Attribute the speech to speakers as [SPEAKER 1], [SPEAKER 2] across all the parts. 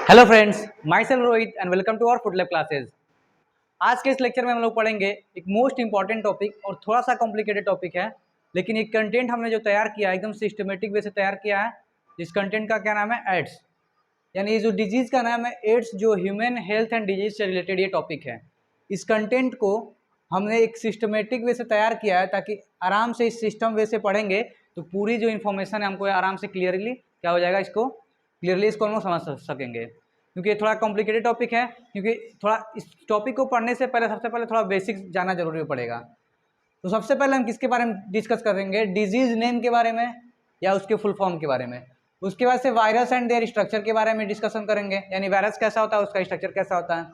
[SPEAKER 1] Hello friends, myself Rohit and welcome to our food lab classes. आज के इस lecture में हम लोग पढ़ेंगे एक मोस्ट इंपॉर्टेंट टॉपिक और थोड़ा सा कॉम्प्लिकेटेड टॉपिक है, लेकिन एक कंटेंट हमने जो तैयार किया है एकदम सिस्टमेटिक वे से तैयार किया है। इस कंटेंट का क्या नाम है? एड्स, यानी ये जो डिजीज़ का नाम है एड्स, जो ह्यूमन हेल्थ एंड डिजीज से रिलेटेड ये टॉपिक है। इस कंटेंट को हमने एक सिस्टमेटिक वे से तैयार किया है ताकि आराम से इस सिस्टम वे से पढ़ेंगे तो पूरी जो इन्फॉर्मेशन है हमको आराम से क्लियरली क्या हो जाएगा, इसको क्लियरली इसको हम लोग समझ सकेंगे। क्योंकि ये थोड़ा कॉम्प्लिकेटेड टॉपिक है, क्योंकि थोड़ा इस टॉपिक को पढ़ने से पहले सबसे पहले थोड़ा बेसिक्स जानना जरूरी पड़ेगा। तो सबसे पहले हम किसके बारे में डिस्कस करेंगे? डिजीज़ नेम के बारे में या उसके फुल फॉर्म के बारे में। उसके बाद से वायरस एंड देयर स्ट्रक्चर के बारे में डिस्कशन करेंगे, यानी वायरस कैसा होता है, उसका स्ट्रक्चर कैसा होता है।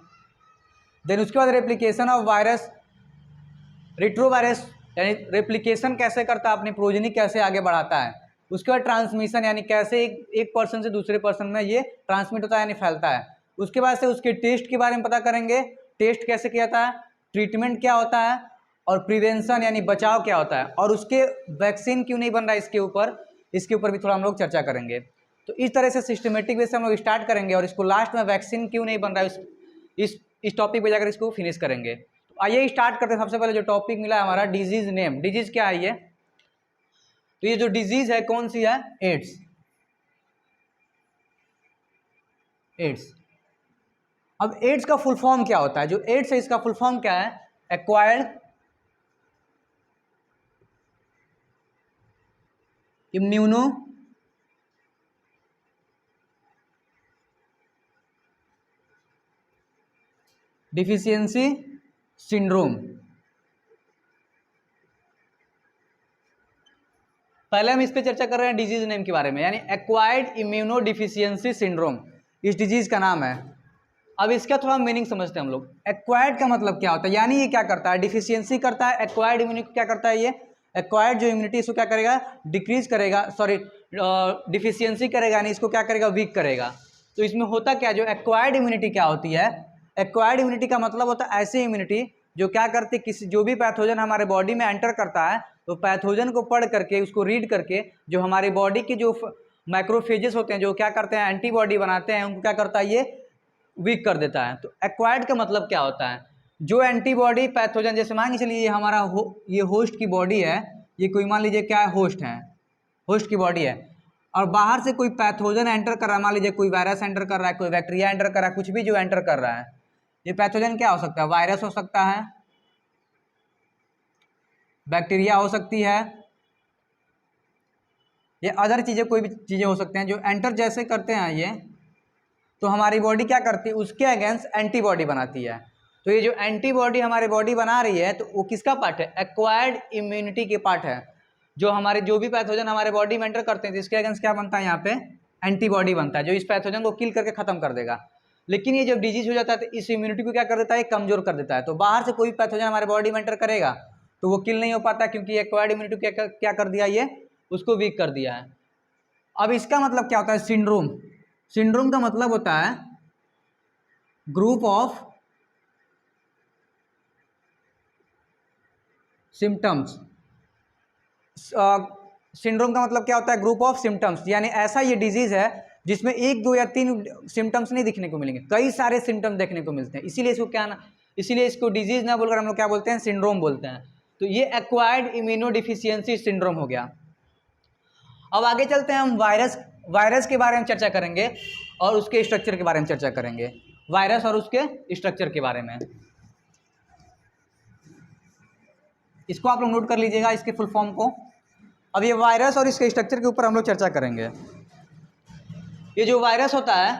[SPEAKER 1] देन उसके बाद रेप्लिकेशन ऑफ वायरस, रिट्रोवायरस, यानी रेप्लिकेशन कैसे करता है, अपनी प्रोजनी कैसे आगे बढ़ाता है। उसके बाद ट्रांसमिशन, यानी कैसे एक पर्सन से दूसरे पर्सन में ये ट्रांसमिट होता है यानी फैलता है। उसके बाद से उसके टेस्ट के बारे में पता करेंगे, टेस्ट कैसे किया जाता है, ट्रीटमेंट क्या होता है, और प्रिवेंशन यानी बचाव क्या होता है, और उसके वैक्सीन क्यों नहीं बन रहा है इसके ऊपर भी थोड़ा हम लोग चर्चा करेंगे। तो इस तरह से सिस्टमेटिक वे से हम लोग स्टार्ट करेंगे और इसको लास्ट में वैक्सीन क्यों नहीं बन रहा है इस टॉपिक पे जाकर इसको फिनिश करेंगे। तो आइए स्टार्ट करते हैं। सबसे पहले जो टॉपिक मिला है हमारा, डिजीज नेम। डिजीज क्या है ये? तो ये जो डिजीज है कौन सी है? एड्स। एड्स। अब एड्स का फुल फॉर्म क्या होता है? जो एड्स है इसका फुल फॉर्म क्या है? Acquired immunodeficiency syndrome. पहले हम इस पे चर्चा कर रहे हैं डिजीज नेम के बारे में, यानी एक्वायर्ड इम्यूनो डिफिशियंसी सिंड्रोम इस डिजीज का नाम है। अब इसका थोड़ा मीनिंग समझते हैं हम लोग। एक्वायर्ड का मतलब क्या होता है, यानी ये क्या करता है? डिफिशियंसी करता है। एक्वायर्ड इम्यूनिटी क्या करता है? ये एक्वायर्ड जो इम्यूनिटी इसको क्या करेगा? डिक्रीज करेगा, सॉरी डिफिशियंसी करेगा, यानी इसको क्या करेगा? वीक करेगा। तो इसमें होता क्या, जो एक्वायर्ड इम्यूनिटी क्या होती है? एक्वायर्ड इम्यूनिटी का मतलब होता है ऐसी इम्यूनिटी जो क्या करती है, किसी जो भी पैथोजन हमारे बॉडी में एंटर करता है तो पैथोजन को पढ़ करके, उसको रीड करके, जो हमारी बॉडी के जो माइक्रोफेजेस होते हैं जो क्या करते हैं, एंटीबॉडी बनाते हैं, उनको क्या करता है? ये वीक कर देता है। तो एक्वायर्ड का मतलब क्या होता है? जो एंटीबॉडी पैथोजन, जैसे मान के चलिए ये हमारा ये होस्ट की बॉडी है, ये कोई मान लीजिए क्या है? होस्ट है, होस्ट की बॉडी है, और बाहर से कोई पैथोजन एंटर कर रहा है, मान लीजिए कोई वायरस एंटर कर रहा है, कोई बैक्टीरिया एंटर कर रहा है, कुछ भी जो एंटर कर रहा है, ये पैथोजन क्या हो सकता है? वायरस हो सकता है, बैक्टीरिया हो सकती है, ये अदर चीज़ें, कोई भी चीज़ें हो सकते हैं जो एंटर जैसे करते हैं ये, तो हमारी बॉडी क्या करती है? उसके अगेंस्ट एंटीबॉडी बनाती है। तो ये जो एंटीबॉडी हमारी बॉडी बना रही है तो वो किसका पार्ट है? एक्वायर्ड इम्यूनिटी के पार्ट है। जो हमारे जो भी पैथोजन हमारे बॉडी में एंटर करते हैं तो इसके अगेंस्ट क्या बनता है? यहाँ पे एंटीबॉडी बनता है जो इस पैथोजन को किल करके खत्म कर देगा। लेकिन ये जब डिजीज हो जाता है तो इस इम्यूनिटी को क्या कर देता है? कमजोर कर देता है। तो बाहर से कोई पैथोजन हमारे बॉडी में एंटर करेगा तो वो किल नहीं हो पाता, क्योंकि एक्वायर्ड इम्यूनिटी क्या कर दिया? ये उसको वीक कर दिया है। अब इसका मतलब क्या होता है? सिंड्रोम। सिंड्रोम का मतलब होता है ग्रुप ऑफ सिम्टम्स। सिंड्रोम का मतलब क्या होता है? ग्रुप ऑफ सिम्टम्स, यानी ऐसा ये डिजीज है जिसमें एक, दो या तीन सिम्टम्स नहीं दिखने को मिलेंगे, कई सारे सिम्टम्स देखने को मिलते हैं। इसीलिए इसको क्या ना, इसीलिए इसको डिजीज ना बोलकर हम लोग क्या बोलते हैं? सिंड्रोम बोलते हैं। तो ये एक्वायर्ड इम्यूनो डिफिशियंसी सिंड्रोम हो गया। अब आगे चलते हैं, हम वायरस के बारे में चर्चा करेंगे और उसके स्ट्रक्चर के बारे में चर्चा करेंगे। वायरस और उसके स्ट्रक्चर के बारे में, इसको आप लोग नोट कर लीजिएगा, इसके फुल फॉर्म को। अब ये वायरस और इसके स्ट्रक्चर के ऊपर हम लोग चर्चा करेंगे। ये जो वायरस होता है,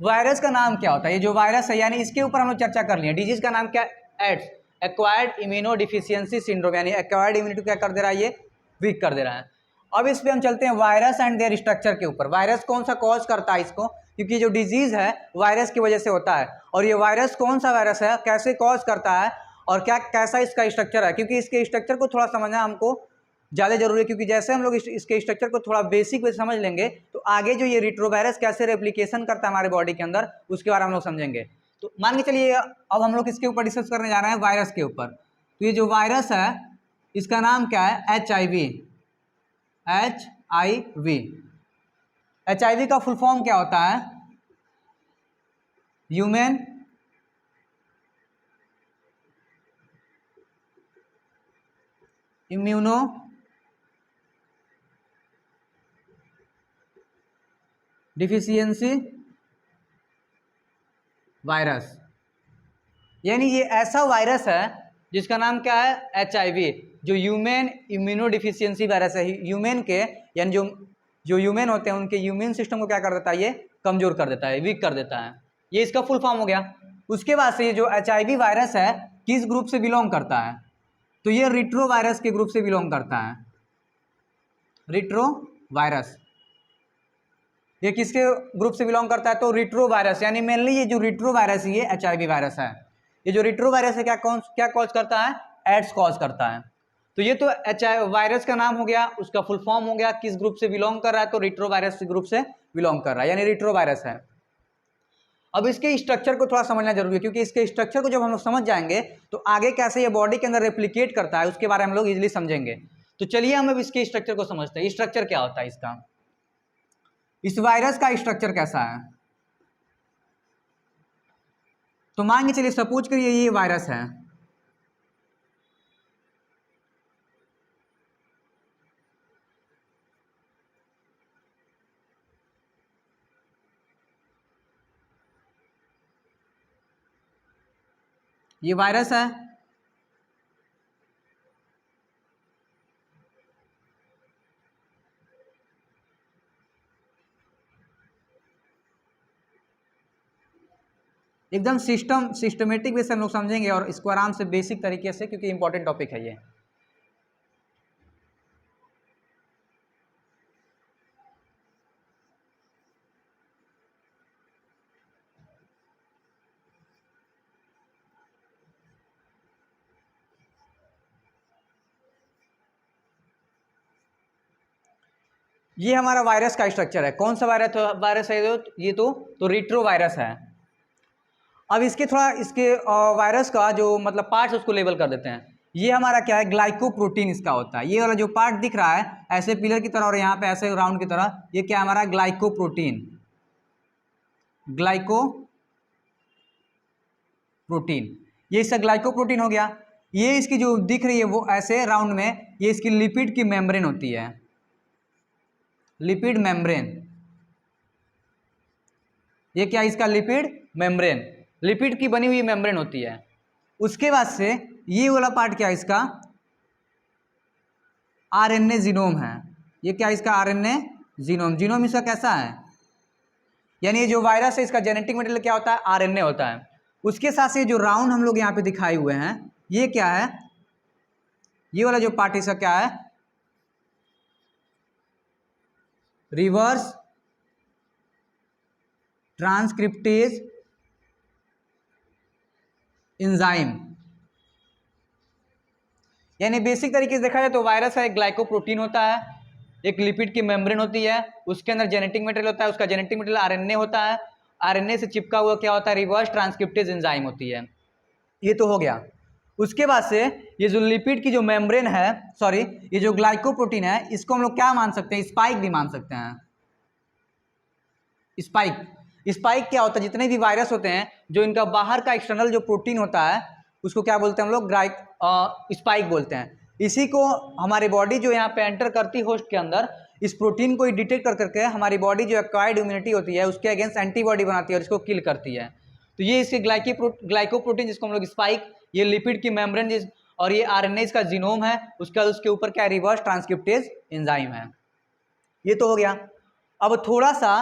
[SPEAKER 1] वायरस का नाम क्या होता है? ये जो वायरस है, यानी इसके ऊपर हम लोग चर्चा कर लिए। डिजीज का नाम क्या? AIDS, acquired immunodeficiency syndrome, यानी एक्वायर्ड इम्यूनिटी क्या कर दे रहा है? ये वीक कर दे रहा है। अब इस पे हम चलते हैं वायरस एंड देयर स्ट्रक्चर के ऊपर। वायरस कौन सा कॉज करता है इसको? क्योंकि जो डिजीज है वायरस की वजह से होता है, और ये वायरस कौन सा वायरस है, कैसे कॉज करता है, और क्या कैसा इसका स्ट्रक्चर है। क्योंकि इसके स्ट्रक्चर को थोड़ा समझना हमको ज़्यादा जरूरी है, क्योंकि जैसे हम लोग इसके स्ट्रक्चर को थोड़ा बेसिक वे समझ लेंगे तो आगे जो ये रिट्रोवायरस कैसे रेप्लिकेशन करता है हमारे बॉडी के अंदर, उसके बारे में हम लोग समझेंगे। तो मान के चलिए अब हम लोग इसके ऊपर डिस्कस करने जा रहे हैं, वायरस के ऊपर। तो ये जो वायरस है इसका नाम क्या है? HIV। HIV। HIV का फुल फॉर्म क्या होता है? Human immuno deficiency virus. यानी ये ऐसा वायरस है जिसका नाम क्या है? HIV, जो ह्यूमन इम्यूनो डिफिशियंसी वायरस है। ह्यूमन के यानी जो ह्यूमन होते हैं उनके इम्यून सिस्टम को क्या कर देता है? ये कमजोर कर देता है, वीक कर देता है। ये इसका फुल फॉर्म हो गया। उसके बाद से ये जो HIV वायरस है किस ग्रुप से बिलोंग करता है? तो ये रिट्रो वायरस के ग्रुप से बिलोंग करता है। रिट्रो वायरस ये किसके ग्रुप से बिलोंग करता है? तो रिट्रो वायरस। यानी मेनली ये जो रिट्रो वायरस है ये HIV वायरस है। ये जो रिट्रो वायरस है क्या कॉज करता है? एड्स कॉज करता है। तो ये तो HIV वायरस का नाम हो गया, उसका फुल फॉर्म हो गया, किस ग्रुप से बिलोंग कर रहा है? तो रिट्रो वायरस ग्रुप से बिलोंग कर रहा है, यानी रिट्रो वायरस है। अब इसके स्ट्रक्चर को थोड़ा समझना जरूरी है, क्योंकि इसके स्ट्रक्चर को जब हम लोग समझ जाएंगे तो आगे कैसे ये बॉडी के अंदर रेप्लिकेट करता है उसके बारे में हम लोग इजीली समझेंगे। तो चलिए हम अब इसके स्ट्रक्चर को समझते हैं। स्ट्रक्चर क्या होता है इसका? इस वायरस का स्ट्रक्चर कैसा है? तो मान के चलिए सपोज करिए ये वायरस है। ये वायरस है। एकदम सिस्टमेटिक वे से हम लोग समझेंगे और इसको आराम से बेसिक तरीके से, क्योंकि इंपॉर्टेंट टॉपिक है ये। ये हमारा वायरस का स्ट्रक्चर है। कौन सा वायरस है ये? तो रिट्रो वायरस है। अब इसके वायरस का जो मतलब पार्ट्स उसको लेबल कर देते हैं। ये हमारा क्या है? ग्लाइकोप्रोटीन इसका होता है। ये वाला जो पार्ट दिख रहा है ऐसे पिलर की तरह और यहाँ पे ऐसे राउंड की तरह, ये क्या है हमारा? ग्लाइकोप्रोटीन। ग्लाइकोप्रोटीन ये इसका ग्लाइकोप्रोटीन हो गया। ये इसकी जो दिख रही है वो ऐसे राउंड में, ये इसकी लिपिड की मेम्ब्रेन होती है। लिपिड मेम्ब्रेन, ये क्या? इसका लिपिड मेम्ब्रेन, लिपिड की बनी हुई मेम्ब्रेन होती है। उसके बाद से ये वाला पार्ट क्या है इसका? RNA जीनोम है। ये क्या? इसका RNA जीनोम। जीनोम इसका कैसा है? यानी ये जो वायरस है इसका जेनेटिक मटेरियल क्या होता है? RNA होता है। उसके साथ से जो राउंड हम लोग यहाँ पे दिखाए हुए हैं ये क्या है? ये वाला जो पार्ट इसका क्या है? Reverse transcriptase enzyme. यानी बेसिक तरीके से देखा जाए तो वायरस है, एक ग्लाइकोप्रोटीन होता है, एक लिपिड की मेम्ब्रेन होती है, उसके अंदर जेनेटिक मटेरियल होता है, उसका जेनेटिक मटेरियल RNA होता है, RNA से चिपका हुआ क्या होता है? रिवर्स ट्रांसक्रिप्टेज एंजाइम होती है। ये तो हो गया। उसके बाद से ये जो लिपिड की जो मेम्ब्रेन है, सॉरी ये जो ग्लाइकोप्रोटीन है, इसको हम लोग क्या मान सकते हैं? स्पाइक भी मान सकते हैं। स्पाइक क्या होता है? जितने भी वायरस होते हैं जो इनका बाहर का एक्सटर्नल जो प्रोटीन होता है उसको क्या बोलते हैं हम लोग? स्पाइक बोलते हैं। इसी को हमारी बॉडी जो यहाँ पे एंटर करती है होस्ट के अंदर, इस प्रोटीन को डिटेक्ट कर करके हमारी बॉडी जो एक्वायर्ड इम्यूनिटी होती है उसके अगेंस्ट एंटीबॉडी बनाती है और इसको किल करती है। तो ये इसके ग्लाइकोप्रोटीन जिसको हम लोग स्पाइक, ये लिपिड की मेम्ब्रेन और ये RNA इसका जीनोम है। उसके बाद उसके ऊपर क्या? रिवर्स ट्रांसक्रिप्टेज एंजाइम है। ये तो हो गया। अब थोड़ा सा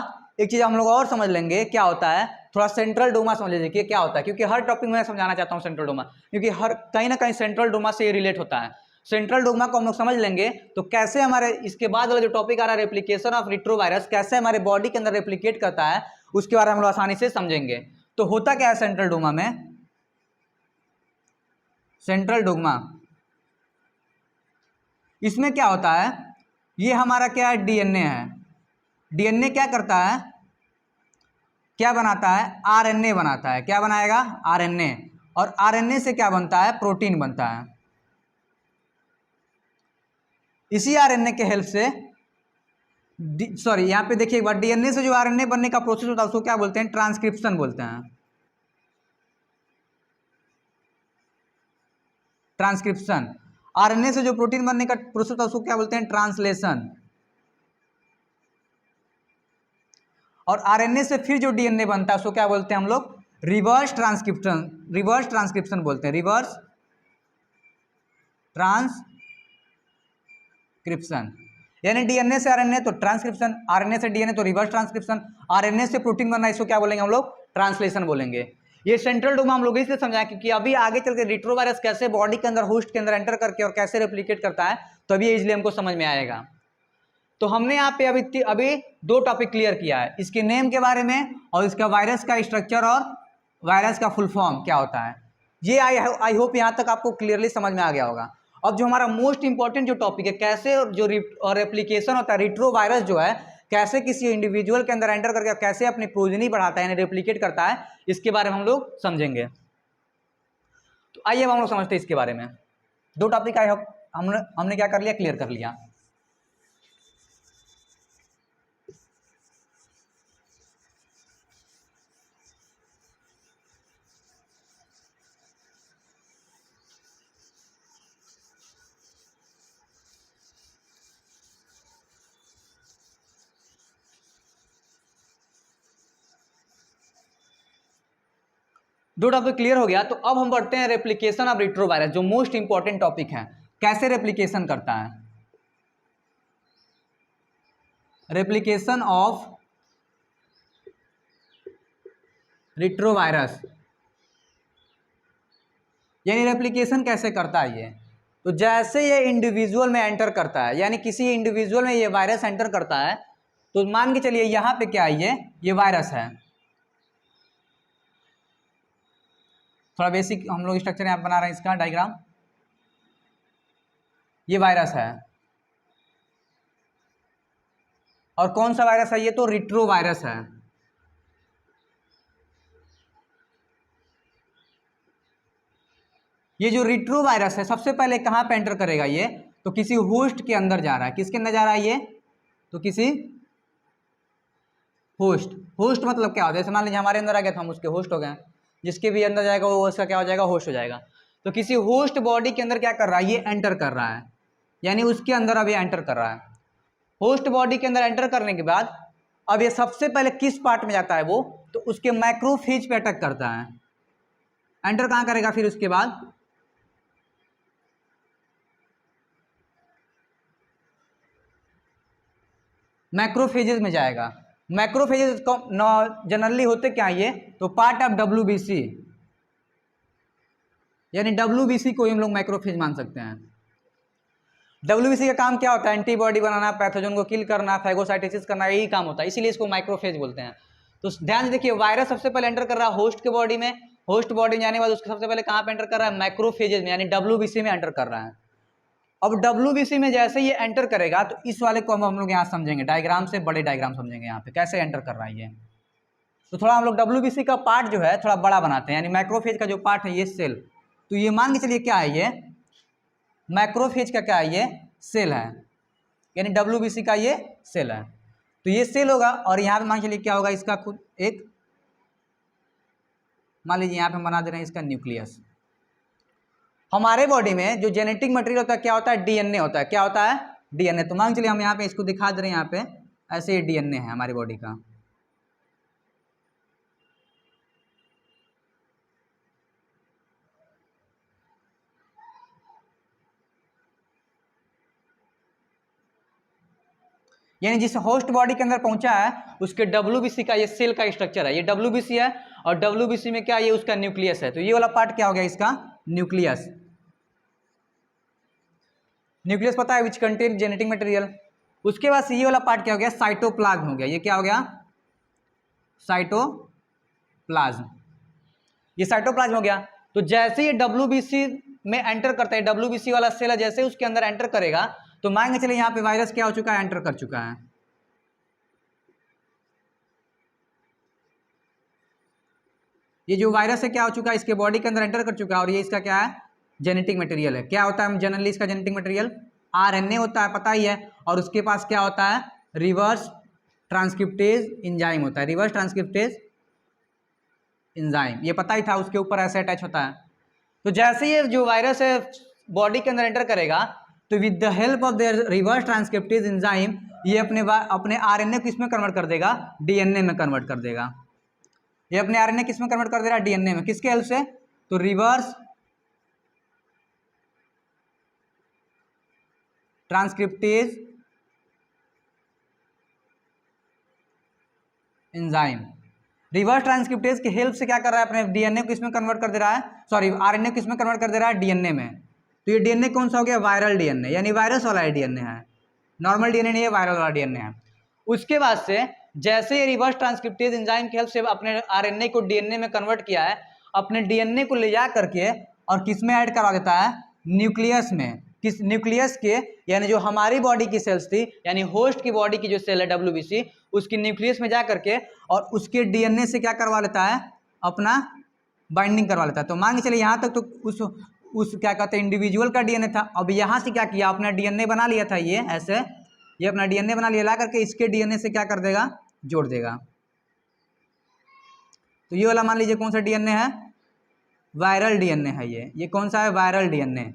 [SPEAKER 1] एक चीज़ हम लोग और समझ लेंगे क्या होता है, थोड़ा सेंट्रल डोमा समझ लीजिए कि क्या होता है, क्योंकि हर टॉपिक में मैं समझाना चाहता हूँ सेंट्रल डोमा, क्योंकि हर कहीं ना कहीं सेंट्रल डोमा से ये रिलेट होता है। सेंट्रल डोमा को हम लोग समझ लेंगे तो कैसे हमारे इसके बाद वाला जो टॉपिक आ रहा है रेप्लिकेशन ऑफ रिट्रो वायरस, कैसे हमारे बॉडी के अंदर रेप्लिकेट करता है उसके बारे में हम लोग आसानी से समझेंगे। तो होता क्या है सेंट्रल डोमा में? सेंट्रल डोमा इसमें क्या होता है? ये हमारा क्या है? DNA है। DNA क्या करता है? क्या बनाता है? RNA बनाता है। क्या बनाएगा? RNA। और RNA से क्या बनता है? प्रोटीन बनता है। इसी RNA के हेल्प से सॉरी यहाँ पे देखिए एक बार, डीएनए से जो आरएनए बनने का प्रोसेस होता है उसको क्या बोलते हैं? ट्रांसक्रिप्शन बोलते हैं। ट्रांसक्रिप्शन। आरएनए से जो प्रोटीन बनने का प्रोसेस होता है उसको क्या बोलते हैं? ट्रांसलेशन। और आरएनए से फिर जो डीएनए बनता है उसको क्या बोलते हैं हम लोग? Reverse transcription. रिवर्स ट्रांसक्रिप्शन बोलते हैं, रिवर्स ट्रांसक्रिप्शन। यानी डीएनए से आरएनए तो ट्रांसक्रिप्शन, आरएनए से डीएनए तो रिवर्स ट्रांसक्रिप्शन, आरएनए से प्रोटीन बनना इसको क्या बोलेंगे हम लोग? ट्रांसलेशन बोलेंगे। ये सेंट्रल डोमा हम लोग इसलिए समझाएं क्योंकि अभी आगे चल के रिट्रोवायरस कैसे बॉडी के अंदर, होस्ट के अंदर एंटर करके और कैसे रेप्लिकेट करता है, तो अभी इजिली हमको समझ में आएगा। तो हमने यहाँ पे अभी दो टॉपिक क्लियर किया है, इसके नेम के बारे में और इसका वायरस का स्ट्रक्चर और वायरस का फुल फॉर्म क्या होता है। ये आई होप यहाँ तक आपको क्लियरली समझ में आ गया होगा। अब जो हमारा मोस्ट इंपॉर्टेंट जो टॉपिक है, कैसे जो रेप्लिकेशन होता है, रिट्रो वायरस जो है कैसे किसी इंडिविजुअल के अंदर एंटर करके कैसे अपनी प्रोजेनी बढ़ाता है, यानी रेप्लिकेट करता है, इसके बारे में हम लोग समझेंगे। तो आइए अब हम लोग समझते हैं इसके बारे में। दो टॉपिक आई होप हमने क्या कर लिया? क्लियर कर लिया। दो टॉपिक क्लियर हो गया, तो अब हम बढ़ते हैं रेप्लिकेशन ऑफ रिट्रोवायरस, जो मोस्ट इंपॉर्टेंट टॉपिक है। कैसे रेप्लिकेशन करता है? रेप्लिकेशन ऑफ रिट्रोवायरस, यानी रेप्लिकेशन कैसे करता है ये? तो जैसे ये इंडिविजुअल में एंटर करता है, यानी किसी इंडिविजुअल में ये वायरस एंटर करता है, तो मान के चलिए यहाँ पे क्या है, ये वायरस है। थोड़ा बेसिक हम लोग स्ट्रक्चर यहाँ बना रहे हैं इसका डायग्राम। ये वायरस है, और कौन सा वायरस है? ये तो रिट्रो वायरस है। ये जो रिट्रो वायरस है सबसे पहले कहाँ पे एंटर करेगा? ये तो किसी होस्ट के अंदर जा रहा है। किसके अंदर जा रहा है ये? तो किसी होस्ट। होस्ट मतलब क्या होता है? जैसे मान लीजिए हमारे अंदर आ गया तो हम उसके होस्ट हो गए, जिसके भी अंदर जाएगा वो उसका क्या हो जाएगा? होस्ट हो जाएगा। तो किसी होस्ट बॉडी के अंदर क्या कर रहा है? ये एंटर कर रहा है, यानी उसके अंदर अब ये एंटर कर रहा है। होस्ट बॉडी के अंदर एंटर करने के बाद अब ये सबसे पहले किस पार्ट में जाता है? वो तो उसके मैक्रोफेज पे अटैक करता है। एंटर कहाँ करेगा फिर उसके बाद? मैक्रोफेजेस में जाएगा। मैक्रोफेजेस जनरली होते क्या ये? तो पार्ट ऑफ डब्ल्यूबीसी, यानी डब्ल्यूबीसी को हम लोग मैक्रोफेज मान सकते हैं। डब्ल्यूबीसी का काम क्या होता है? एंटीबॉडी बनाना, पैथोजन को किल करना, फैगोसाइटोसिस करना, यही काम होता है, इसीलिए इसको माइक्रोफेज बोलते हैं। तो ध्यान से देखिए, वायरस सबसे पहले एंटर कर रहा है होस्ट के बॉडी में, होस्ट बॉडी में जाने के बाद उसके सबसे पहले कहाँ पे एंटर कर रहा है? मैक्रोफेजेज में, यानी डब्ल्यूबीसी में एंटर कर रहा है। अब डब्ल्यूबीसी में जैसे ये एंटर करेगा तो इस वाले को हम लोग यहाँ समझेंगे, डायग्राम से, बड़े डायग्राम समझेंगे यहाँ पे कैसे एंटर कर रहा है ये। तो थोड़ा हम लोग डब्ल्यूबीसी का पार्ट जो है थोड़ा बड़ा बनाते हैं, यानी मैक्रोफेज का जो पार्ट है ये सेल। तो ये मान के चलिए क्या है? ये मैक्रोफेज का क्या है? ये सेल है, यानी डब्ल्यूबीसी का ये सेल है। तो ये सेल होगा, और यहाँ पे मान के चलिए क्या होगा? इसका खुद एक, मान लीजिए यहाँ पे हम बना दे रहे हैं इसका न्यूक्लियस। हमारे बॉडी में जो जेनेटिक मटेरियल होता है क्या होता है? डीएनए होता है। क्या होता है? डीएनए। तो मान चलिए हम यहाँ पे इसको दिखा दे रहे हैं, यहाँ पे ऐसे ही डीएनए है हमारी बॉडी का। यानी जिस होस्ट बॉडी के अंदर पहुंचा है उसके डब्ल्यूबीसी का ये सेल का स्ट्रक्चर है, ये डब्ल्यूबीसी है, और डब्ल्यूबीसी में क्या? ये उसका न्यूक्लियस है। तो ये वाला पार्ट क्या हो गया? इसका न्यूक्लियस। न्यूक्लियस पता है, विच कंटेन जेनेटिक मटेरियल। उसके बाद ये वाला पार्ट क्या हो गया? साइटोप्लाज्म हो गया। ये क्या हो गया? साइटोप्लाज्म। ये साइटोप्लाज्म हो गया। तो जैसे ये डब्ल्यूबीसी में एंटर करता है, डब्ल्यूबीसी वाला सेल है, जैसे उसके अंदर एंटर करेगा तो मान के चलिए यहाँ पे वायरस क्या हो चुका है? एंटर कर चुका है। ये जो वायरस है क्या हो चुका है? इसके बॉडी के अंदर एंटर कर चुका है, और ये इसका क्या है? जेनेटिक मटेरियल है। क्या होता है जनरली इसका जेनेटिक मटेरियल? आरएनए होता है, पता ही है। और उसके पास क्या होता है? रिवर्स ट्रांसक्रिप्टेज एंजाइम होता है, रिवर्स ट्रांसक्रिप्टेज एंजाइम, ये पता ही था, उसके ऊपर ऐसे अटैच होता है। तो जैसे ये जो वायरस है बॉडी के अंदर एंटर करेगा तो with the help of the reverse transcriptase enzyme ये अपने आरएनए को इसमें कन्वर्ट कर देगा, डीएनए में कन्वर्ट कर देगा। ये अपने आरएनए किस में कन्वर्ट कर दे रहा है, डीएनए में। किसके हेल्प से, तो reverse transcriptase enzyme, reverse transcriptase की हेल्प से क्या कर रहा है, अपने डीएनए को इसमें कन्वर्ट कर दे रहा है, सॉरी आरएनए को इसमें कन्वर्ट कर दे रहा है डीएनए में। तो ये डीएनए कौन सा हो गया, वायरल डीएनए, यानी वायरस वाला डीएनए है, नॉर्मल डीएनए नहीं है, वायरल वाला डीएनए है। उसके बाद से जैसे ये रिवर्स ट्रांसक्रिप्टेज एंजाइम की हेल्प से अपने आरएनए को डीएनए में कन्वर्ट किया है, अपने डीएनए को ले जा करके और किस में ऐड करा देता है, न्यूक्लियस में। किस न्यूक्लियस के, यानी जो हमारी बॉडी की सेल्स थी, यानी होस्ट की बॉडी की जो सेल है डब्ल्यूबीसी, उसकी न्यूक्लियस में जा करके और उसके डीएनए से क्या करवा लेता है, अपना बाइंडिंग करवा लेता है। तो मान के चलिए यहाँ तक तो उस क्या कहते हैं इंडिविजुअल का डीएनए था। अब यहाँ से क्या किया, अपना डीएनए बना लिया था, ये ऐसे ये अपना डीएनए बना लिया, ला करके इसके डीएनए से क्या कर देगा, जोड़ देगा। तो ये वाला मान लीजिए कौन सा डीएनए है, वायरल डीएनए है। ये कौन सा है, वायरल डीएनए।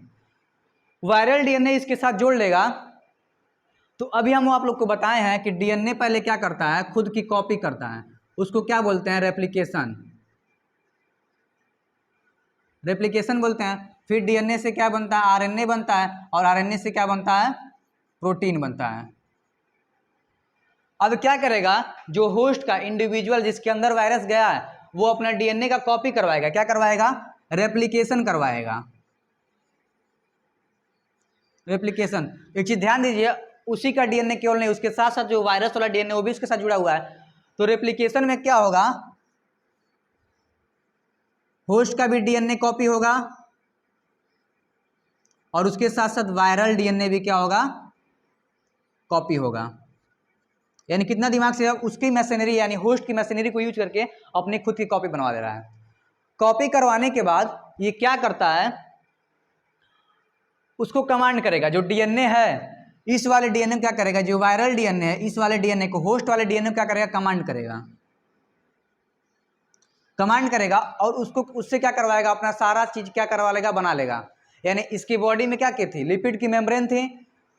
[SPEAKER 1] वायरल डीएनए इसके साथ जोड़ लेगा। तो अभी हम आप लोग को बताए हैं कि डीएनए पहले क्या करता है, खुद की कॉपी करता है, उसको क्या बोलते हैं, रेप्लिकेशन, रेप्लिकेशन बोलते हैं। फिर डीएनए से क्या बनता है, आरएनए बनता है, और आरएनए से क्या बनता है, प्रोटीन बनता है। अब क्या करेगा, जो होस्ट का इंडिविजुअल जिसके अंदर वायरस गया है वो अपना डीएनए का कॉपी करवाएगा, क्या करवाएगा, रेप्लिकेशन करवाएगा, रेप्लिकेशन। एक चीज ध्यान दीजिए, उसी का डीएनए केवल नहीं, उसके साथ साथ जो वायरस वाला डीएनए वो भी उसके साथ जुड़ा हुआ है। तो रेप्लिकेशन में क्या होगा, होस्ट का भी डीएनए कॉपी होगा और उसके साथ साथ वायरल डीएनए भी क्या होगा, कॉपी होगा। यानी कितना दिमाग से, अब उसकी मशीनरी यानी होस्ट की मशीनरी को यूज करके अपनी खुद की कॉपी बनवा दे रहा है। कॉपी करवाने के बाद ये क्या करता है, उसको कमांड करेगा, जो डीएनए है इस वाले डीएनए क्या करेगा, जो वायरल डीएनए है इस वाले डीएनए को होस्ट वाले डीएनए क्या करेगा, कमांड करेगा, कमांड करेगा और उसको उससे क्या करवाएगा, अपना सारा चीज क्या करवा लेगा, बना लेगा। यानी इसकी बॉडी में क्या थी, लिपिड की मेम्ब्रेन थी,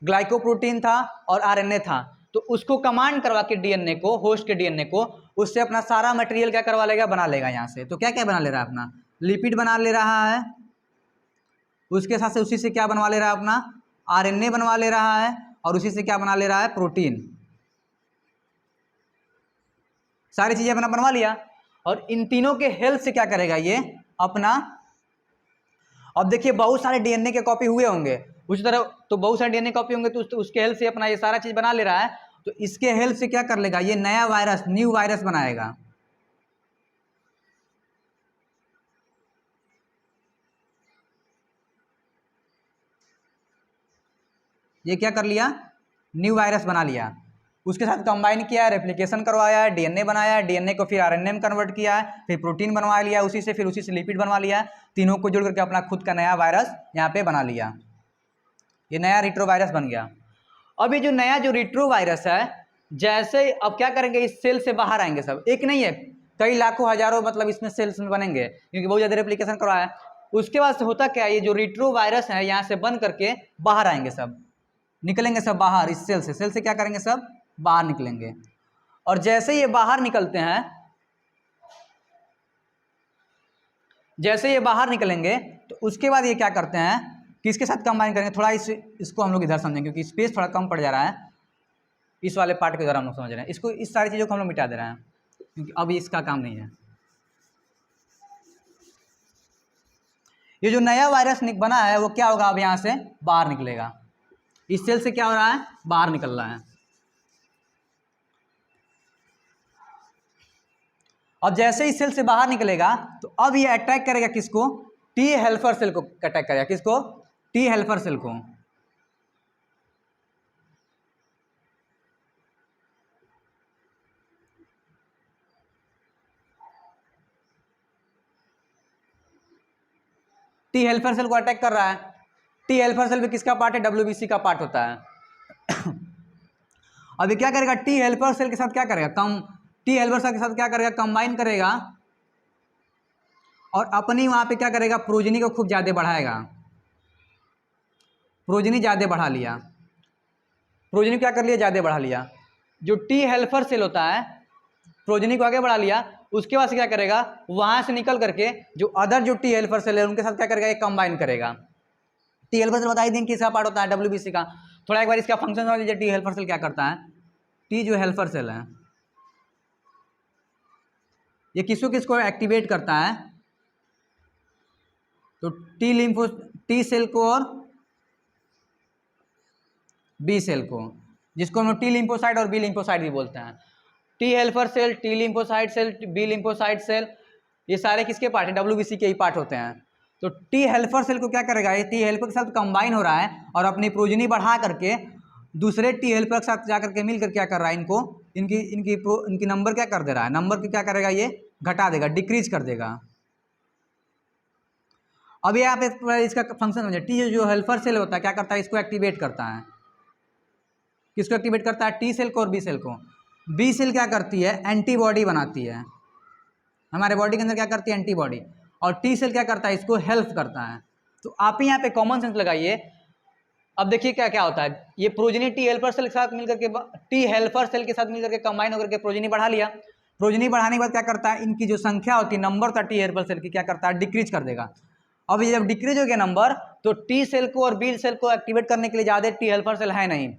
[SPEAKER 1] ग्लाइकोप्रोटीन था और आरएनए था। तो उसको कमांड करवा के डीएनए को, होस्ट के डीएनए को, उससे अपना सारा मटेरियल क्या करवा लेगा, बना लेगा यहाँ से। तो क्या क्या बना ले रहा है, अपना लिपिड बना ले रहा है, उसके साथ से उसी से क्या बनवा ले रहा है, अपना आरएनए बनवा ले रहा है, और उसी से क्या बना ले रहा है, प्रोटीन। सारी चीजें अपना बनवा लिया और इन तीनों के हेल्प से क्या करेगा ये अपना। अब देखिए बहुत सारे डीएनए के कॉपी हुए होंगे उसी तरह, तो बहुत सारे डीएनए कॉपी होंगे तो उसके हेल्प से अपना ये सारा चीज बना ले रहा है। तो इसके हेल्प से क्या कर लेगा, ये नया वायरस, न्यू वायरस बनाएगा। ये क्या कर लिया, न्यू वायरस बना लिया, उसके साथ कंबाइन किया है, रेप्लिकेशन करवाया है, डीएनए बनाया है, डीएनए को फिर आरएनए में कन्वर्ट किया है, फिर प्रोटीन बनवा लिया उसी से, फिर उसी से लिपिड बनवा लिया, तीनों को जोड़ करके अपना खुद का नया वायरस यहाँ पे बना लिया। ये नया रिट्रो वायरस बन गया। अब ये जो नया जो रिट्रो वायरस है, जैसे अब क्या करेंगे, इस सेल से बाहर आएंगे सब, एक नहीं है कई लाखों हजारों मतलब इसमें सेल्स में बनेंगे, क्योंकि बहुत ज़्यादा रेप्लिकेशन करवाया है। उसके बाद से होता क्या, ये जो रिट्रो वायरस है यहाँ से बन करके बाहर आएंगे, सब निकलेंगे सब बाहर इस सेल से क्या करेंगे, सब बाहर निकलेंगे। और जैसे ये बाहर निकलते हैं, जैसे ये बाहर निकलेंगे तो उसके बाद ये क्या करते हैं, किसके साथ कंबाइन करेंगे, थोड़ा इसको हम लोग इधर समझेंगे क्योंकि स्पेस थोड़ा कम पड़ जा रहा है, इस वाले पार्ट के द्वारा हम लोग समझ रहे हैं इसको, इस सारी चीज़ों को हम लोग मिटा दे रहे हैं क्योंकि अब इसका काम नहीं है। ये जो नया वायरस बना है वो क्या होगा, अब यहाँ से बाहर निकलेगा, इस सेल से क्या हो रहा है, बाहर निकल रहा है। अब जैसे इस सेल से बाहर निकलेगा तो अब ये अटैक करेगा किसको, टी हेल्पर सेल को अटैक करेगा, किसको, टी हेल्पर सेल को। टी हेल्पर सेल को अटैक कर रहा है। टी हेल्पर सेल भी किसका पार्ट है, डब्ल्यूबीसी का पार्ट होता है। अभी क्या करेगा, टी हेल्पर सेल के साथ क्या करेगा, टी हेल्पर सेल के साथ क्या करेगा, कंबाइन करेगा और अपनी वहां पे क्या करेगा, प्रोजनी को खूब ज़्यादा बढ़ाएगा। प्रोजनी ज़्यादा बढ़ा लिया, प्रोजनी क्या कर लिया, ज़्यादा बढ़ा लिया। जो टी हेल्पर सेल होता है प्रोजनी को आगे बढ़ा लिया, उसके बाद से क्या करेगा, वहां से निकल करके जो अदर जो टी हेल्पर सेल है उनके साथ क्या करेगा, ये कंबाइन करेगा। टी हेल्पर सेल बता ही दें किसका पार्ट होता है, डब्ल्यूबीसी का। थोड़ा एक बार इसका फंक्शन समझ लीजिए, टी हेल्पर सेल क्या करता है। टी जो हेल्पर सेल है ये किसको एक्टिवेट करता है, तो टी सेल को और बी सेल को, जिसको हम टी लिम्फोसाइट और बी लिम्फोसाइट भी बोलते हैं। T helper cell, T lymphocyte cell, B lymphocyte cell, ये सारे किसके पार्ट हैं, डब्ल्यूबीसी के ही पार्ट होते हैं। तो टी हेल्पर सेल को क्या करेगा, ये टी हेल्पर के साथ कंबाइन हो रहा है और अपनी प्रोजनी बढ़ा करके दूसरे टी हेल्पर के साथ जाकर के मिलकर क्या कर रहा है, इनकी नंबर क्या कर दे रहा है, नंबर की क्या करेगा, ये घटा देगा, डिक्रीज कर देगा। अब यहाँ पे इसका फंक्शन समझिए, टी जो हेल्पर सेल होता है क्या करता है, इसको एक्टिवेट करता है। किसको एक्टिवेट करता है, टी सेल को और बी सेल को। बी सेल क्या करती है, एंटीबॉडी बनाती है, हमारे बॉडी के अंदर क्या करती है, एंटीबॉडी। और टी सेल क्या करता है, इसको हेल्प करता है। तो आप ही यहाँ पे कॉमन सेंस लगाइए। अब देखिए क्या क्या होता है, ये प्रोजनी टी हेल्पर सेल के साथ मिलकर के, टी हेल्पर सेल के साथ मिलकर के कंबाइन होकर के प्रोजनी बढ़ा लिया। प्रोजनी बढ़ाने के बाद क्या करता है, इनकी जो संख्या होती है, नंबर था टी हेल्पर सेल की, क्या करता है, डिक्रीज कर देगा। अब ये जब डिक्रीज हो गया नंबर, तो टी सेल को और बी सेल को एक्टिवेट करने के लिए ज़्यादा टी हेल्पर सेल है नहीं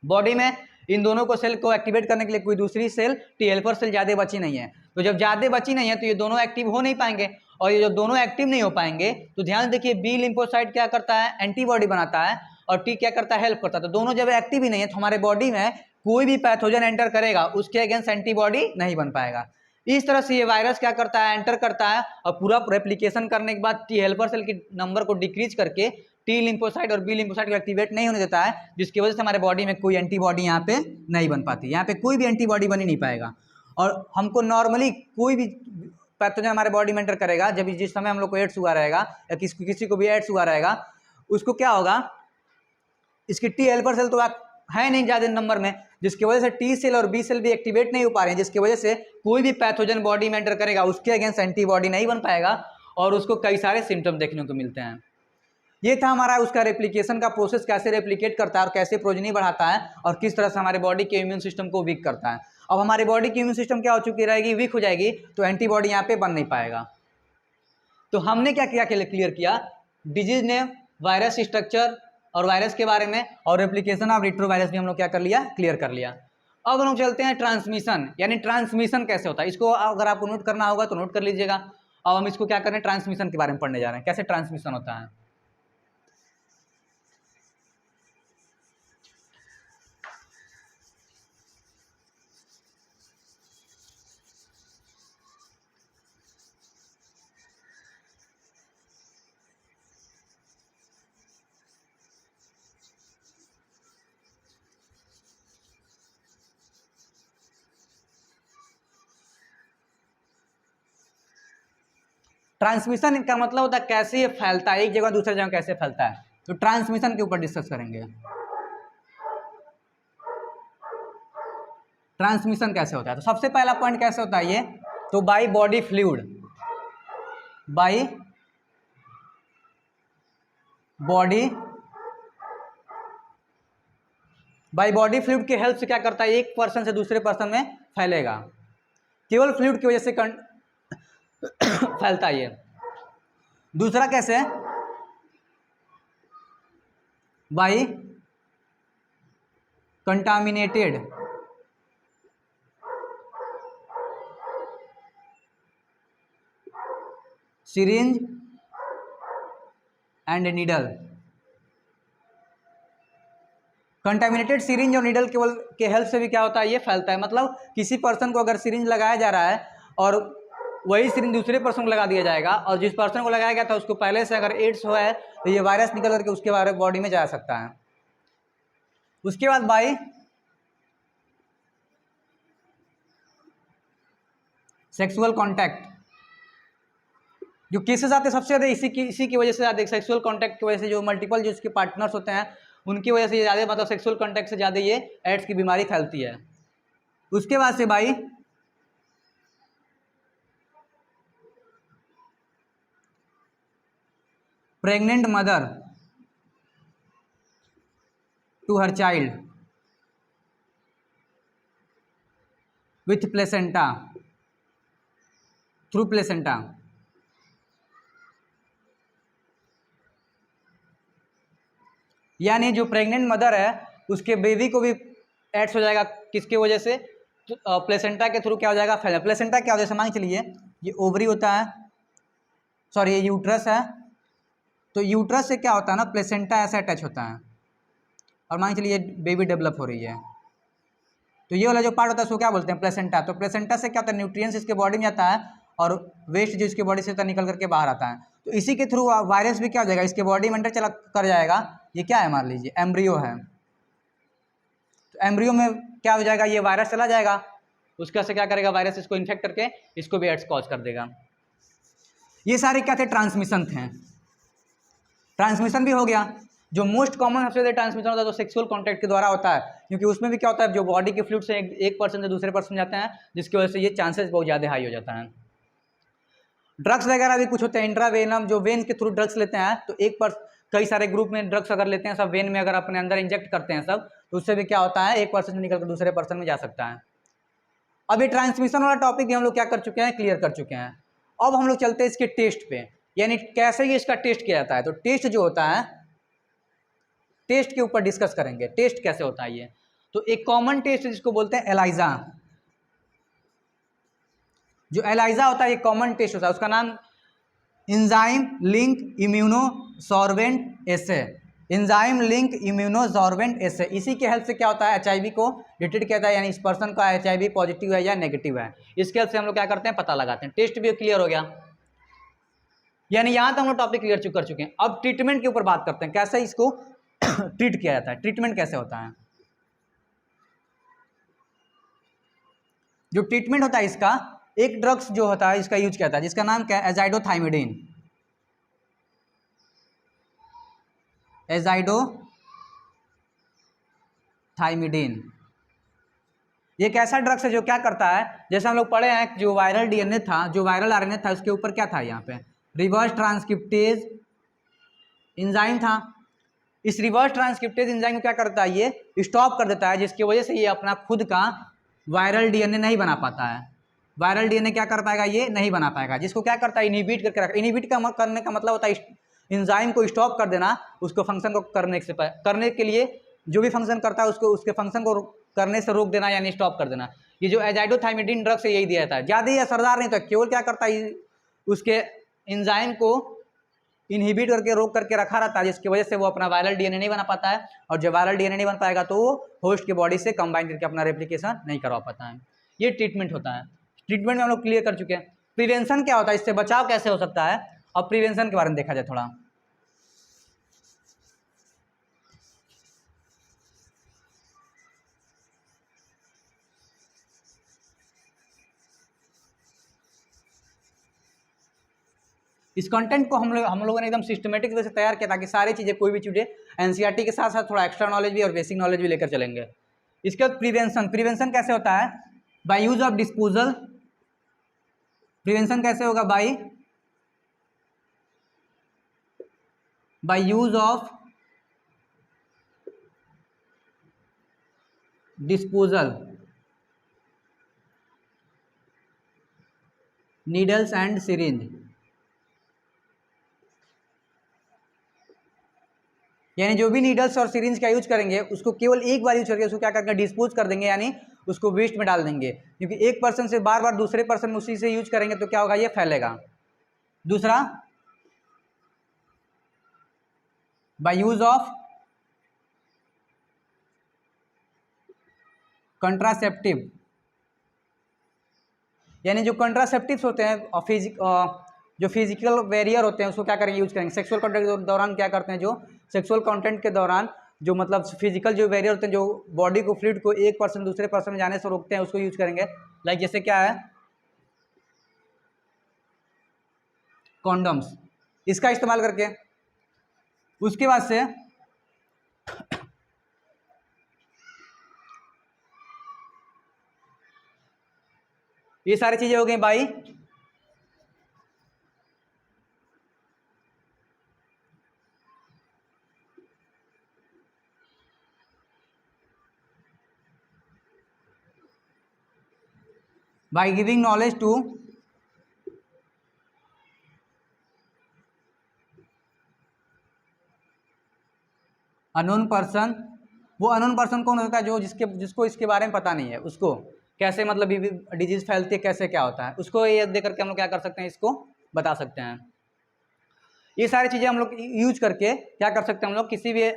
[SPEAKER 1] बॉडी में। इन दोनों को सेल को एक्टिवेट करने के लिए कोई दूसरी सेल टी हेल्पर सेल ज़्यादा बची नहीं है। तो जब ज़्यादा बची नहीं है तो ये दोनों एक्टिव हो नहीं पाएंगे, और ये जो दोनों एक्टिव नहीं हो पाएंगे तो ध्यान देखिए, बी लिम्फोसाइट क्या करता है, एंटीबॉडी बनाता है, और टी क्या करता है, हेल्प करता है। तो दोनों जब एक्टिव ही नहीं है तो हमारे बॉडी में कोई भी पैथोजन एंटर करेगा उसके अगेंस्ट एंटीबॉडी नहीं बन पाएगा। इस तरह से ये वायरस क्या करता है, एंटर करता है और पूरा रेप्लिकेशन करने के बाद टी हेल्पर सेल की नंबर को डिक्रीज करके टी लिम्फोसाइट और बी लिम्फोसाइट को एक्टिवेट नहीं होने देता है, जिसकी वजह से हमारे बॉडी में कोई एंटीबॉडी यहाँ पे नहीं बन पाती। यहाँ पे कोई भी एंटीबॉडी बन ही नहीं पाएगा। और हमको नॉर्मली कोई भी पैथोजन हमारे बॉडी में एंटर करेगा, जब जिस समय हम लोग को एड्स हुआ रहेगा या किसी को भी एड्स हुआ रहेगा, उसको क्या होगा, इसकी टी हेल्पर सेल तो है नहीं ज़्यादा नंबर में, जिसकी वजह से टी सेल और बी सेल भी एक्टिवेट नहीं हो पा रहे हैं, जिसकी वजह से कोई भी पैथोजन बॉडी में एंटर करेगा उसके अगेंस्ट एंटीबॉडी नहीं बन पाएगा और उसको कई सारे सिम्टम देखने को मिलते हैं। ये था हमारा उसका रेप्लिकेशन का प्रोसेस, कैसे रेप्लिकेट करता है और कैसे प्रोजनी बढ़ाता है और किस तरह से हमारे बॉडी के इम्यून सिस्टम को वीक करता है। अब हमारी बॉडी की इम्यून सिस्टम क्या हो चुकी रहेगी, वीक हो जाएगी, तो एंटीबॉडी यहाँ पे बन नहीं पाएगा। तो हमने क्या किया, क्लियर किया डिजीज नेम, वायरस स्ट्रक्चर और वायरस के बारे में, और रेप्लिकेशन ऑफ रेट्रोवायरस भी हम लोग क्या कर लिया, क्लियर कर लिया। अब हम लोग चलते हैं ट्रांसमिशन, यानी ट्रांसमिशन कैसे होता है, इसको अगर आपको नोट करना होगा तो नोट कर लीजिएगा। अब हम इसको क्या कर रहे हैं, ट्रांसमिशन के बारे में पढ़ने जा रहे हैं, कैसे ट्रांसमिशन होता है। ट्रांसमिशन का मतलब होता है कैसे ये फैलता है, एक जगह दूसरी जगह कैसे फैलता है। तो ट्रांसमिशन के ऊपर डिस्कस करेंगे, ट्रांसमिशन कैसे होता है। तो सबसे पहला पॉइंट कैसे होता है ये, तो by body fluid, by body fluid की हेल्प से क्या करता है, एक पर्सन से दूसरे पर्सन में फैलेगा, केवल फ्लूइड की वजह से फैलता है ये। दूसरा कैसे, by contaminated syringe and needle. Contaminated syringe और नीडल केवल के हेल्प से भी क्या होता है, ये फैलता है। मतलब किसी पर्सन को अगर सिरिंज लगाया जा रहा है और वही सिरिंज दूसरे पर्सन को लगा दिया जाएगा, और जिस पर्सन को लगाया गया था उसको पहले से अगर एड्स हुआ है तो ये वायरस निकल करके उसके बारे बॉडी में जा सकता है। उसके बाद बाय सेक्सुअल कॉन्टैक्ट, जो केसेस आते हैं सबसे ज़्यादा इसी की वजह से आते हैं, सेक्सुअल कॉन्टैक्ट की वजह से। जो मल्टीपल जो इसके पार्टनर्स होते हैं उनकी वजह से ये ज़्यादा मतलब सेक्सुअल कॉन्टैक्ट से ज़्यादा ये एड्स की बीमारी फैलती है। उसके बाद से भाई pregnant mother to her child with placenta through placenta, यानी जो प्रेग्नेंट मदर है उसके बेबी को भी एड्स हो जाएगा, किसकी वजह से? प्लेसेंटा के थ्रू क्या हो जाएगा? फैला। प्लेसेंटा क्या होता है? मान के चलिए ये ओवरी होता है, सॉरी ये यूट्रस है, तो यूट्रस से क्या होता है ना, प्लेसेंटा ऐसे अटैच होता है और मान के चलिए बेबी डेवलप हो रही है, तो ये वाला जो पार्ट होता है उसको क्या बोलते हैं? प्लेसेंटा। तो प्लेसेंटा से क्या होता है? न्यूट्रिएंट्स इसके बॉडी में आता है और वेस्ट जो इसके बॉडी से होता है निकल करके बाहर आता है, तो इसी के थ्रू वायरस भी क्या हो जाएगा? इसके बॉडी में एंटर चला कर जाएगा। ये क्या है? मान लीजिए एम्ब्रियो है, तो एम्ब्रियो में क्या हो जाएगा? ये वायरस चला जाएगा, उसका से क्या करेगा? वायरस इसको इन्फेक्ट करके इसको भी एड्स कॉज कर देगा। ये सारे क्या थे? ट्रांसमिशन थे। ट्रांसमिशन भी हो गया। जो मोस्ट कॉमन सबसे ज़्यादा ट्रांसमिशन होता है तो सेक्सुअल कॉन्टैक्ट के द्वारा होता है, क्योंकि उसमें भी क्या होता है, जो बॉडी के फ्लूइड से एक पर्सन से दूसरे पर्सन जाते हैं, जिसकी वजह से ये चांसेस बहुत ज़्यादा हाई हो जाता है। ड्रग्स वगैरह भी कुछ होते हैं इंट्रावेनम, जो वेन के थ्रू ड्रग्स लेते हैं, तो कई सारे ग्रुप में ड्रग्स अगर लेते हैं सब वेन में, अगर अपने अंदर इंजेक्ट करते हैं सब, तो उससे भी क्या होता है? एक पर्सन से निकल कर दूसरे पर्सन में जा सकता है। अब ये ट्रांसमिशन वाला टॉपिक भी हम लोग क्या कर चुके हैं? क्लियर कर चुके हैं। अब हम लोग चलते हैं इसके टेस्ट पे, यानी कैसे ये इसका टेस्ट किया जाता है। तो टेस्ट जो होता है, टेस्ट के ऊपर डिस्कस करेंगे, टेस्ट कैसे होता है ये। तो एक कॉमन टेस्ट जिसको बोलते हैं एलाइजा, जो एलाइजा होता है ये कॉमन टेस्ट होता है, उसका नाम एंजाइम लिंक इम्यूनोसॉर्बेंट एसे, एंजाइम लिंक इम्यूनोसॉर्बेंट एसे। इसी के हेल्प से क्या होता है? एचआईवी को डिटेक्ट किया जाता है, यानी इस पर्सन का एचआईवी पॉजिटिव है या नेगेटिव है, इसके हेल्प से हम लोग क्या करते हैं? पता लगाते हैं। टेस्ट भी क्लियर हो गया, यानी यहाँ तक हम लोग टॉपिक क्लियर कर चुके हैं। अब ट्रीटमेंट के ऊपर बात करते हैं, कैसे इसको ट्रीट किया जाता है, ट्रीटमेंट कैसे होता है। जो ट्रीटमेंट होता है इसका, एक ड्रग्स जो होता है इसका यूज किया जाता है, जिसका नाम क्या है? एजाइडोथाइमिडीन। एजाइडोथाइमिडीन ये एक ऐसा ड्रग्स है जो क्या करता है, जैसे हम लोग पढ़े हैं, जो वायरल डीएनए था, जो वायरल आरएनए था, उसके ऊपर क्या था? यहाँ पे रिवर्स ट्रांसक्रिप्टेज एंजाइम था। इस रिवर्स ट्रांसक्रिप्टेज एंजाइम को क्या करता है? ये स्टॉप कर देता है, जिसकी वजह से ये अपना खुद का वायरल डीएनए नहीं बना पाता है। वायरल डीएनए क्या कर पाएगा? ये नहीं बना पाएगा, जिसको क्या करता है? इनहिबिट करके रखा। इनहिबिट करने का मतलब होता है एंजाइम को स्टॉप कर देना, उसको फंक्शन को करने के लिए जो भी फंक्शन करता है उसको उसके फंक्शन को करने से रोक देना, यानी स्टॉप कर देना। ये जो एजाइडोथाइमिडीन ड्रग्स है यही दिया जाता है, ज़्यादा ही असरदार नहीं था, केवल क्या करता है? उसके एंजाइम को इनहिबिट करके रोक करके रखा रहता है, जिसकी वजह से वो अपना वायरल डीएनए नहीं बना पाता है, और जब वायरल डीएनए नहीं बन पाएगा तो वो होस्ट के बॉडी से कंबाइन करके अपना रेप्लिकेशन नहीं करवा पाता है। ये ट्रीटमेंट होता है। ट्रीटमेंट में हम लोग क्लियर कर चुके हैं। प्रिवेंशन क्या होता है, इससे बचाव कैसे हो सकता है, अब प्रिवेंशन के बारे में देखा जाए थोड़ा। इस कंटेंट को हम लोगों ने एकदम सिस्टमेटिक वे से तैयार किया, ताकि सारी चीज़ें, कोई भी चीज़ें एनसीईआरटी के साथ साथ थोड़ा एक्स्ट्रा नॉलेज भी और बेसिक नॉलेज भी लेकर चलेंगे। इसके बाद प्रिवेंशन कैसे होता है? By use of disposal. Prevention कैसे होगा? By use of disposal needles and syringe, यानी जो भी नीडल्स और सिरिंज का यूज करेंगे उसको केवल एक बार यूज करके उसको क्या करके डिस्पोज कर देंगे, यानी उसको वेस्ट में डाल देंगे, क्योंकि एक पर्सन से बार बार दूसरे पर्सन उसी से यूज करेंगे तो क्या होगा? ये फैलेगा। दूसरा, बाय यूज ऑफ कंट्रासेप्टिव, यानी जो कंट्रासेप्टिव्स होते हैं जो फिजिकल बैरियर होते हैं उसको क्या करेंगे? यूज करेंगे। सेक्सुअल कंटेंट के दौरान क्या करते हैं? जो सेक्सुअल कंटेंट के दौरान जो मतलब फिजिकल जो बैरियर होते हैं, जो बॉडी को फ्लूइड को एक पर्सन दूसरे पर्सन में जाने से रोकते हैं, उसको यूज करेंगे। लाइक जैसे क्या है? कॉन्डम्स, इसका इस्तेमाल करके। उसके बाद से ये सारी चीजें हो गई by giving knowledge to unknown person. वो अननोन पर्सन कौन होता है? जो जिसको इसके बारे में पता नहीं है, उसको कैसे मतलब डिजीज फैलती है, कैसे क्या होता है, उसको ये देख करके हम लोग क्या कर सकते हैं, इसको बता सकते हैं। ये सारी चीज़ें हम लोग यूज करके क्या कर सकते हैं, हम लोग किसी भी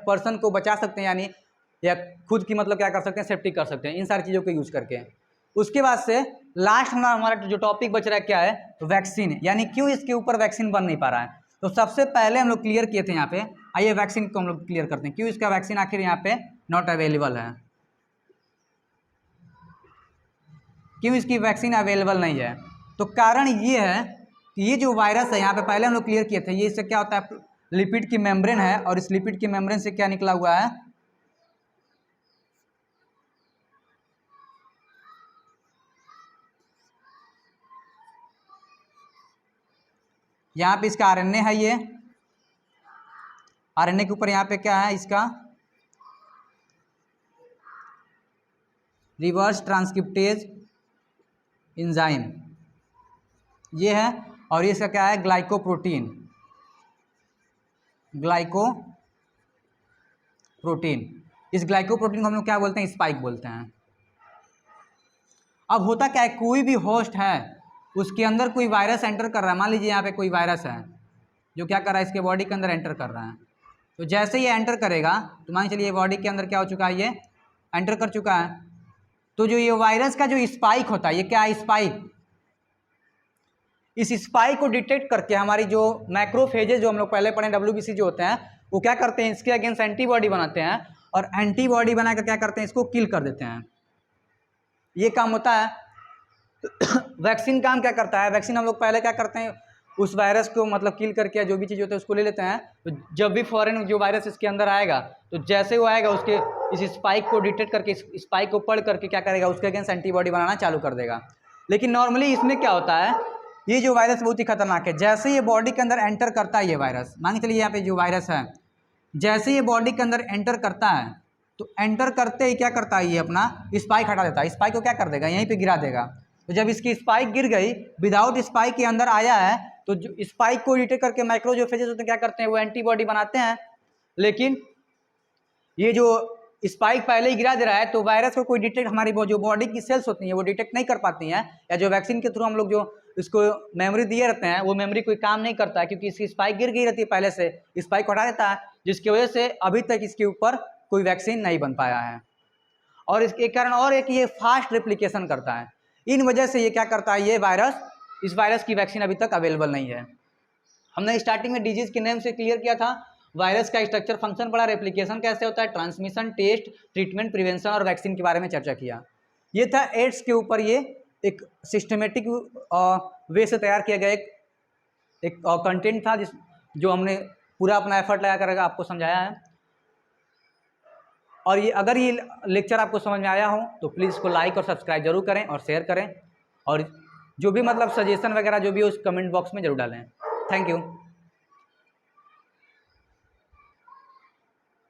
[SPEAKER 1] पर्सन को बचा सकते हैं, यानी या खुद की मतलब क्या कर सकते हैं, सेफ्टी कर सकते हैं इन सारी चीज़ों को यूज करके। उसके बाद से लास्ट हमारा जो टॉपिक बच रहा है क्या है, तो वैक्सीन, यानी क्यों इसके ऊपर वैक्सीन बन नहीं पा रहा है। तो सबसे पहले हम लोग क्लियर किए थे यहाँ पे, आइए वैक्सीन को हम लोग क्लियर करते हैं, क्यों इसका वैक्सीन आखिर यहाँ पे नॉट अवेलेबल है, क्यों इसकी वैक्सीन अवेलेबल नहीं है। तो कारण ये है कि ये जो वायरस है यहाँ पे पहले हम लोग क्लियर किए थे, ये इससे क्या होता है, लिपिड की मेम्ब्रेन है, और इस लिपिड की मेम्ब्रेन से क्या निकला हुआ है, यहाँ पे इसका आरएनए है, ये आरएनए के ऊपर यहाँ पे क्या है, इसका रिवर्स ट्रांसक्रिप्टेज एंजाइम ये है, और ये इसका क्या है, ग्लाइकोप्रोटीन, इस ग्लाइकोप्रोटीन को हम लोग क्या बोलते हैं, स्पाइक बोलते हैं। अब होता क्या है, कोई भी होस्ट है उसके अंदर कोई वायरस एंटर कर रहा है, मान लीजिए यहाँ पे कोई वायरस है जो क्या कर रहा है, इसके बॉडी के अंदर एंटर कर रहा है। तो जैसे ये एंटर करेगा तो मान चलिए बॉडी के अंदर क्या हो चुका है, ये एंटर कर चुका है। तो जो ये वायरस का जो स्पाइक होता है, ये क्या है, स्पाइक, इस स्पाइक को डिटेक्ट करके हमारी जो मैक्रोफेजेज जो हम लोग पहले पढ़े WBC जो होते हैं, वो क्या करते हैं, इसके अगेंस्ट एंटीबॉडी बनाते हैं, और एंटीबॉडी बनाकर क्या करते हैं, इसको किल कर देते हैं। ये काम होता है। वैक्सीन काम क्या करता है, वैक्सीन हम लोग पहले क्या करते हैं, उस वायरस को मतलब किल करके जो भी चीज़ होता है उसको ले लेते हैं। तो जब भी फॉरेन जो वायरस इसके अंदर आएगा, तो जैसे वो आएगा उसके इस स्पाइक को डिटेक्ट करके, इस स्पाइक को पढ़ करके क्या करेगा, उसके अगेंस्ट एंटीबॉडी बनाना चालू कर देगा। लेकिन नॉर्मली इसमें क्या होता है, ये जो वायरस बहुत ही खतरनाक है। जैसे ये बॉडी के अंदर एंटर करता है, ये वायरस मान के चलिए यहाँ पे जो वायरस है, जैसे ये बॉडी के अंदर एंटर करता है, तो एंटर करते ही क्या करता है, ये अपना स्पाइक हटा देता है, स्पाइक को क्या कर देगा, यहीं पे गिरा देगा। तो जब इसकी स्पाइक गिर गई, विदाउट स्पाइक के अंदर आया है, तो जो स्पाइक को डिटेक्ट करके मैक्रोजोफेजेस होते हैं क्या करते हैं, वो एंटीबॉडी बनाते हैं। लेकिन ये जो स्पाइक पहले ही गिरा दे रहा है, तो वायरस को कोई डिटेक्ट, हमारी जो बॉडी की सेल्स होती हैं वो डिटेक्ट नहीं कर पाती हैं, या जो वैक्सीन के थ्रू हम लोग जो इसको मेमोरी दिए रहते हैं, वो मेमोरी कोई काम नहीं करता है, क्योंकि इसकी स्पाइक गिर गई रहती है पहले से, स्पाइक हटा देता है, जिसकी वजह से अभी तक इसके ऊपर कोई वैक्सीन नहीं बन पाया है। और इसके कारण और एक ये फास्ट रेप्लिकेशन करता है, इन वजह से ये क्या करता है, ये वायरस, इस वायरस की वैक्सीन अभी तक अवेलेबल नहीं है। हमने स्टार्टिंग में डिजीज के नेम से क्लियर किया था, वायरस का स्ट्रक्चर, फंक्शन पढ़ा, रेप्लिकेशन कैसे होता है, ट्रांसमिशन, टेस्ट, ट्रीटमेंट, प्रिवेंशन और वैक्सीन के बारे में चर्चा किया। ये था एड्स के ऊपर, ये एक सिस्टमेटिक वे से तैयार किया गया एक कंटेंट था, जो हमने पूरा अपना एफर्ट लगा कर आपको समझाया है। और ये अगर ये लेक्चर आपको समझ में आया हो तो प्लीज़ इसको लाइक और सब्सक्राइब जरूर करें और शेयर करें, और जो भी मतलब सजेशन वगैरह जो भी हो उस कमेंट बॉक्स में जरूर डालें। Thank you.